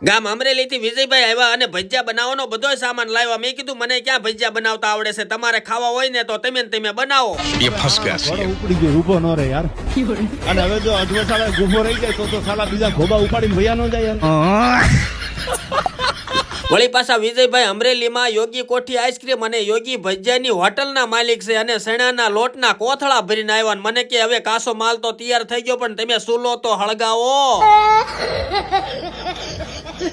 ગામ અમરેલી થી વિજયભાઈ આવ્યા અને ભજીયા બનાવવાનો બધો સામાન લાવ્યા. મેં કીધું મને ક્યાં ભજીયા બનાવતા આવડે છે, તમારે ખાવા હોય ને તો તમે બનાવો. ये फंस गया सी ઉપડી ગયો ઊભો ન રહે યાર. અને હવે જો અજવસાળે ઊભો રહી જાય તો સાલા બીજા ખોબા ઉપાડીને ભૈયા ન જાય યાર. વળી પાછા વિજયભાઈ અમરેલીમાં યોગી કોઠી આઈસ્ક્રીમ અને યોગી ભજીયાની હોટલના માલિક છે અને સણાના લોટના કોથળા ભરીને આવ્યા. મને કે હવે કાસો માલ તો તૈયાર થઈ ગયો પણ તમે સુલો તો હળગાવો.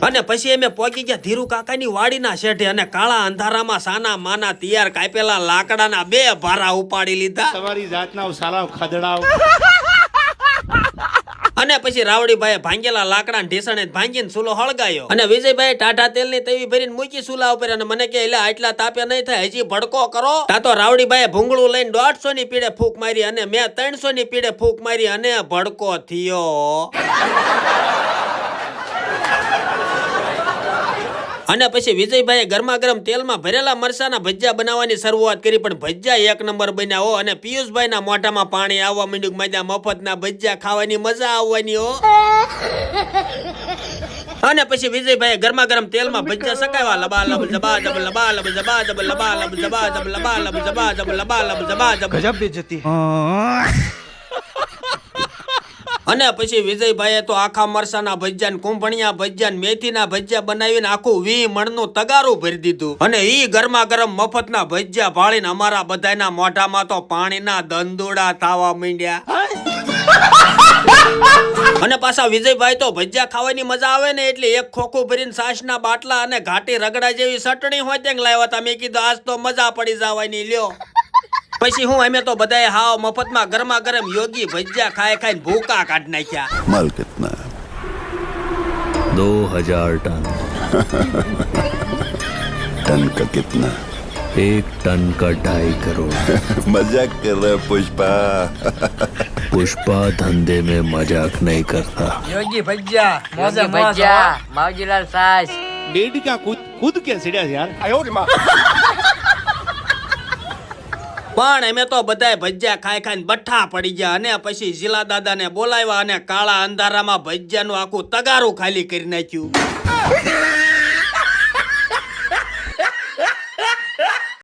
અને પછી અમે પહોંચી ગયા ધીરુ કાકાની વાડીના શેઠે અને કાળા અંધારામાં સાના માના તૈયાર કાપેલા લાકડાના 2 ભારા ઉપાડી લીધા. તમારી જાતના સાલા ખદડાવ. અને પછી રાવડીભાઈએ ભાંગેલા લાકડા ઢેસણે ભાંગીને સુલો હળગાયો અને વિજયભાઈ ટાટા તેલની તવી ભરીને મૂકી સુલા ઉપર અને મને કે એટલે આટલા તાપે નહીં થાય, હજી ભડકો કરો. તા તો રાવડીભાઈએ ભૂંગળું લઈને 150 ની પીડે ફૂંક મારી અને મેં 300 ની પીડે ફૂંક મારી અને ભડકો થયો. અને પછી વિજયભાઈએ ગરમા ગરમ તેલમાં ભરેલા મરસાના ભજીયા બનાવવાની શરૂઆત કરી પણ ભજીયા 1 નંબર બન્યા હો. અને પિયુષભાઈના મોઢામાં પાણી આવવા માંડ્યું. મજા મફતના ભજીયા ખાવાની મજા આવવાની હો. અને પછી વિજયભાઈએ ગરમા ગરમ તેલમાં ભજીયા સકાવ્યા. લબા લબ જબા જબ લબા લબ જબા જબ લબા લબ જબા જબ લબા લબ જબા જબ લબા લબ જબા જબ. गजब बेइज्जती અને પછી વિજયભાઈએ તો આખા મરસાના ભજીયા, કુંભણિયા ભજીયા, મેથીના ભજીયા બનાવીને આખું 20 મણનું તગારું ભરી દીધું. અને ઈ ગરમા ગરમ મફતના ભજીયા ભાળીને અમારા બધાના મોઢામાં તો પાણીના દંદોડા થવા માંડ્યા. અને પાછા વિજયભાઈ તો ભજીયા ખાવાની મજા આવે ને એટલે એક ખોખું ભરીને છાશના બાટલા અને ઘાટી રગડા જેવી ચટણી હોય ત્યાં લાવ્યા હતા. મેં કીધું આજ તો મજા પડી જવાની લ્યો. પછી હું અમે તો બધાએ હાવ મફતમાં ગરમા ગરમ યોગી ભજીયા ખાઈને ભૂકા કાઢ નાખ્યા. माल कितना 2000 टन टन का कितना 1 टन का 2.5 करोड़ मजाक कर रहे पुष्पा पुष्पा धंधे में मजाक नहीं करता योगी भज्जा मोजा भज्जा मावजीलाल सास બેડ ક્યાં કૂદ કે સીડ્યા છે યાર. પણ અમે તો બધાય ભજીયા ખાઈને બઠ્ઠા પડી ગયા. અને પછી શીલા દાદાને બોલાવ્યા અને કાળા અંધારામાં ભજીયાનું આખું તગારું ખાલી કરી નાખ્યું.